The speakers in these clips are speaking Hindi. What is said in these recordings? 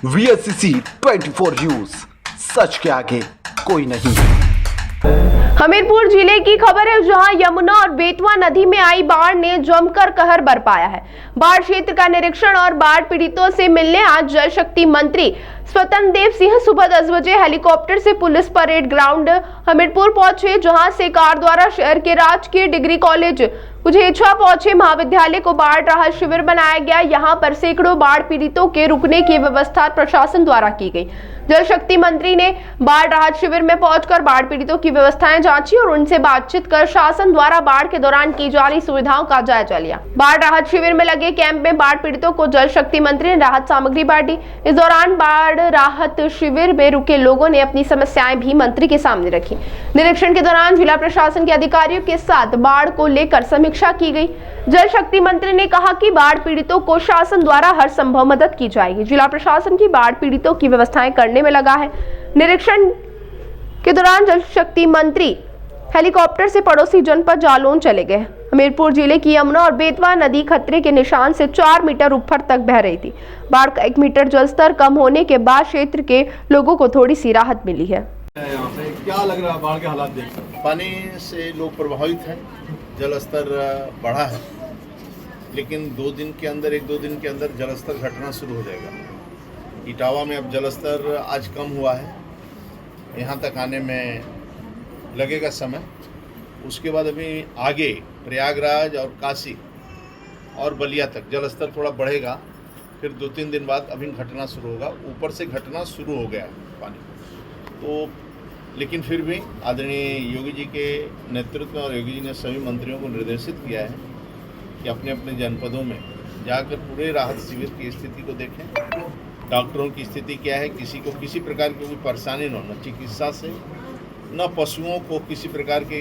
VSCC 24 न्यूज, सच के आगे कोई नहीं। हमीरपुर जिले की खबर है, जहां यमुना और बेतवा नदी में आई बाढ़ ने जमकर कहर बरपाया है। बाढ़ क्षेत्र का निरीक्षण और बाढ़ पीड़ितों से मिलने आज जल शक्ति मंत्री स्वतंत्र देव सिंह सुबह 10 बजे हेलीकॉप्टर से पुलिस परेड ग्राउंड हमीरपुर पहुंचे, जहां से कार द्वारा शहर के राजकीय डिग्री कॉलेज कुझेछा पहुंचे। महाविद्यालय को बाढ़ राहत शिविर बनाया गया। यहां पर सैकड़ों बाढ़ पीड़ितों के रुकने की व्यवस्था प्रशासन द्वारा की गई। जल शक्ति मंत्री ने बाढ़ राहत शिविर में पहुंचकर बाढ़ पीड़ितों की व्यवस्थाएं जांची और उनसे बातचीत कर शासन द्वारा बाढ़ के दौरान की जा रही सुविधाओं का जायजा लिया। बाढ़ राहत शिविर में लगे कैंप में बाढ़ पीड़ितों को जल शक्ति मंत्री ने राहत सामग्री बांटी। इस दौरान बाढ़ राहत शिविर में रुके लोगों ने अपनी समस्याएं भी मंत्री के सामने रखी। निरीक्षण के दौरान जिला प्रशासन के अधिकारियों के साथ बाढ़ को लेकर समीक्षा की गई। जल शक्ति मंत्री ने कहा कि बाढ़ पीड़ितों को शासन द्वारा हर संभव मदद की जाएगी। जिला प्रशासन की बाढ़ पीड़ितों की व्यवस्थाएं करने में लगा है। निरीक्षण के दौरान जल शक्ति मंत्री हेलीकॉप्टर से पड़ोसी जनपद जालौन चले गए। हमीरपुर जिले की यमुना और बेतवा नदी खतरे के निशान से 4 मीटर ऊपर तक बह रही थी। बाढ़ का 1 मीटर जलस्तर कम होने के बाद क्षेत्र के लोगों को थोड़ी सी राहत मिली है। यहाँ पे क्या लग रहा है बाढ़ के हालात देखकर? पानी से लोग प्रभावित हैं, जल स्तर बढ़ा है, लेकिन 2 दिन के अंदर 1-2 दिन के अंदर जल स्तर घटना शुरू हो जाएगा। इटावा में अब जल स्तर आज कम हुआ है, यहाँ तक आने में लगेगा समय। उसके बाद अभी आगे प्रयागराज और काशी और बलिया तक जल स्तर थोड़ा बढ़ेगा। फिर 2-3 दिन बाद अभी घटना शुरू होगा। ऊपर से घटना शुरू हो गया है पानी तो, लेकिन फिर भी आदरणीय योगी जी के नेतृत्व में और योगी जी ने सभी मंत्रियों को निर्देशित किया है कि अपने अपने जनपदों में जाकर पूरे राहत शिविर की स्थिति को देखें। डॉक्टरों की स्थिति क्या है, किसी को किसी प्रकार की कोई परेशानी न हो, न चिकित्सा से न पशुओं को किसी प्रकार की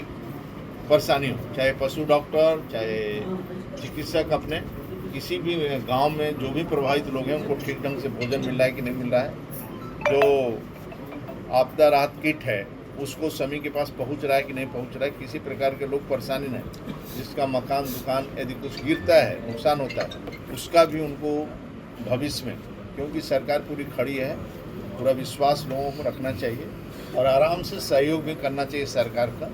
परेशानी हो, चाहे पशु डॉक्टर चाहे चिकित्सक अपने किसी भी गांव में जो भी प्रभावित लोग हैं उनको ठीक ढंग से भोजन मिल रहा है कि नहीं मिल रहा है, जो आपदा राहत किट है उसको सभी के पास पहुंच रहा है कि नहीं पहुंच रहा है, किसी प्रकार के लोग परेशानी नहीं, जिसका मकान दुकान यदि कुछ गिरता है नुकसान होता है उसका भी उनको भविष्य में, क्योंकि सरकार पूरी खड़ी है, पूरा विश्वास लोगों को रखना चाहिए और आराम से सहयोग भी करना चाहिए सरकार का।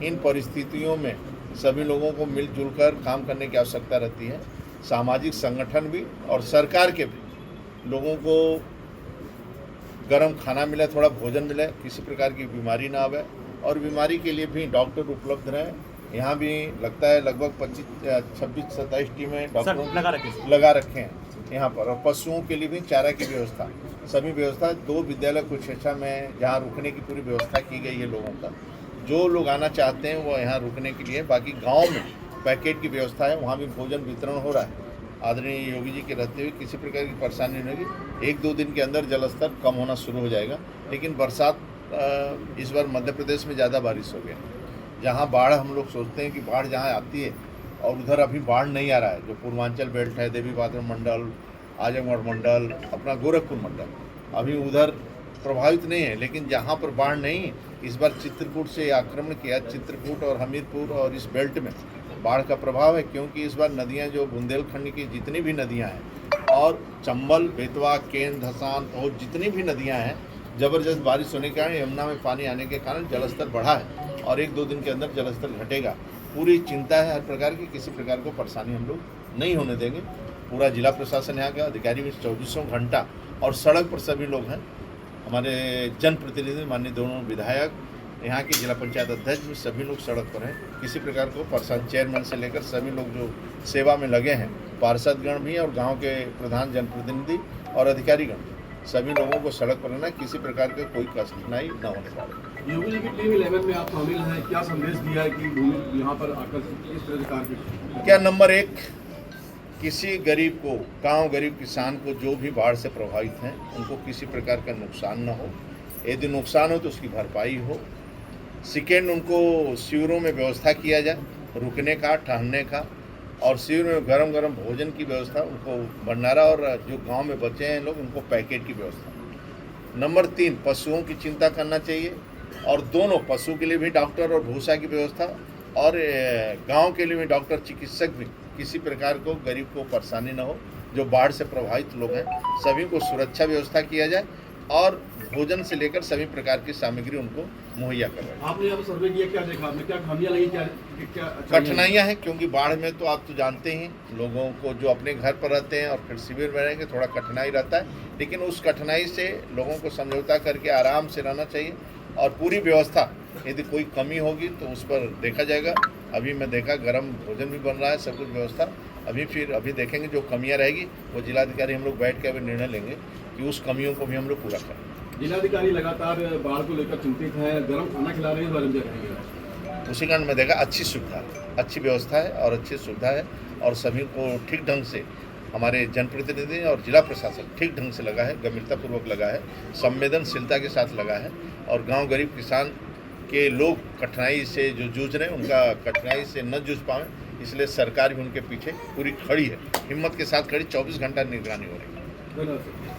इन परिस्थितियों में सभी लोगों को मिलजुल कर काम करने की आवश्यकता रहती है। सामाजिक संगठन भी और सरकार के भी लोगों को गर्म खाना मिले, थोड़ा भोजन मिले, किसी प्रकार की बीमारी ना आवे और बीमारी के लिए भी डॉक्टर उपलब्ध रहें। यहाँ भी लगता है लगभग 26-27 टीमें डॉक्टरों लगा रखे हैं यहाँ पर, और पशुओं के लिए भी चारा की व्यवस्था, सभी व्यवस्था 2 विद्यालय कुझेछा में जहाँ रुकने की पूरी व्यवस्था की गई है लोगों का। जो लोग आना चाहते हैं वो यहाँ रुकने के लिए, बाकी गाँव में पैकेट की व्यवस्था है, वहाँ भी भोजन वितरण हो रहा है। आदरणीय योगी जी के रहते हुए किसी प्रकार की परेशानी नहीं होगी। 1-2 दिन के अंदर जल स्तर कम होना शुरू हो जाएगा। लेकिन बरसात इस बार मध्य प्रदेश में ज़्यादा बारिश हो गई, जहाँ बाढ़ हम लोग सोचते हैं कि बाढ़ जहाँ आती है और उधर अभी बाढ़ नहीं आ रहा है, जो पूर्वांचल बेल्ट है, देवी पाटन मंडल, आजमगढ़ मंडल, अपना गोरखपुर मंडल, अभी उधर प्रभावित नहीं है। लेकिन जहाँ पर बाढ़ नहीं, इस बार चित्रकूट से आक्रमण किया, चित्रकूट और हमीरपुर और इस बेल्ट में बाढ़ का प्रभाव है, क्योंकि इस बार नदियाँ जो बुंदेलखंड की जितनी भी नदियाँ हैं और चंबल, बेतवा, केन, धसान और जितनी भी नदियाँ हैं, ज़बरदस्त बारिश होने के कारण यमुना में पानी आने के कारण जलस्तर बढ़ा है और 1-2 दिन के अंदर जलस्तर घटेगा। पूरी चिंता है हर प्रकार की, किसी प्रकार को परेशानी हम लोग नहीं होने देंगे। पूरा जिला प्रशासन यहाँ का अधिकारी भी 24 घंटा और सड़क पर सभी लोग हैं। हमारे जनप्रतिनिधि माननीय दोनों विधायक, यहाँ के जिला पंचायत अध्यक्ष भी सभी लोग सड़क पर हैं। किसी प्रकार को परेशान, चेयरमैन से लेकर सभी लोग जो सेवा में लगे हैं, पार्षदगण भी और गांव के प्रधान जनप्रतिनिधि और अधिकारीगण, सभी लोगों को सड़क पर रहना, किसी प्रकार का कोई कठिनाई न होने पाए। योगी जी की टीम 11 में आप शामिल हैं, क्या संदेश दिया है कि भूमि यहाँ पर आकर किस तरह से कार्य? क्या नंबर 1, किसी गरीब को, गांव गरीब किसान को जो भी बाढ़ से प्रभावित हैं उनको किसी प्रकार का नुकसान न हो, यदि नुकसान हो तो उसकी भरपाई हो। सेकेंड, उनको शिविरों में व्यवस्था किया जाए, रुकने का, ठहरने का, और शिविर में गरम गरम भोजन की व्यवस्था, उनको भंडारा, और जो गांव में बचे हैं लोग उनको पैकेट की व्यवस्था। नंबर 3, पशुओं की चिंता करना चाहिए और दोनों पशु के लिए भी डॉक्टर और भूसा की व्यवस्था और गांव के लिए भी डॉक्टर चिकित्सक भी, किसी प्रकार को गरीब को परेशानी न हो जो बाढ़ से प्रभावित लोग हैं सभी को सुरक्षा व्यवस्था किया जाए और भोजन से लेकर सभी प्रकार की सामग्री उनको मुहैया करवाई। आपने यहाँ पर सर्वे किया, क्या देखा आपने, क्या खामियां लगी, क्या कठिनाइयाँ हैं क्योंकि बाढ़ में तो आप तो जानते ही लोगों को जो अपने घर पर रहते हैं और फिर शिविर में रहेंगे थोड़ा कठिनाई रहता है, लेकिन उस कठिनाई से लोगों को समझौता करके आराम से रहना चाहिए और पूरी व्यवस्था यदि कोई कमी होगी तो उस पर देखा जाएगा। अभी मैं देखा गर्म भोजन भी बन रहा है, सब कुछ व्यवस्था अभी देखेंगे जो कमियां रहेगी वो जिलाधिकारी हम लोग बैठ के अभी निर्णय लेंगे कि उस कमियों को भी हम लोग पूरा करें। जिलाधिकारी लगातार बाढ़ को लेकर चिंतित है, गर्म खाना खिला रहे हैं, इस बारे में क्या कहेंगे? उसी कारण मैं देखा अच्छी सुविधा है, अच्छी व्यवस्था है और अच्छी सुविधा है और सभी को ठीक ढंग से हमारे जनप्रतिनिधि और जिला प्रशासन ठीक ढंग से लगा है, गंभीरतापूर्वक लगा है, संवेदनशीलता के साथ लगा है और गांव गरीब किसान के लोग कठिनाई से जो जूझ रहे हैं उनका कठिनाई से न जूझ पाएं, इसलिए सरकार भी उनके पीछे पूरी खड़ी है, हिम्मत के साथ खड़ी, 24 घंटा निगरानी हो रही है। धन्यवाद।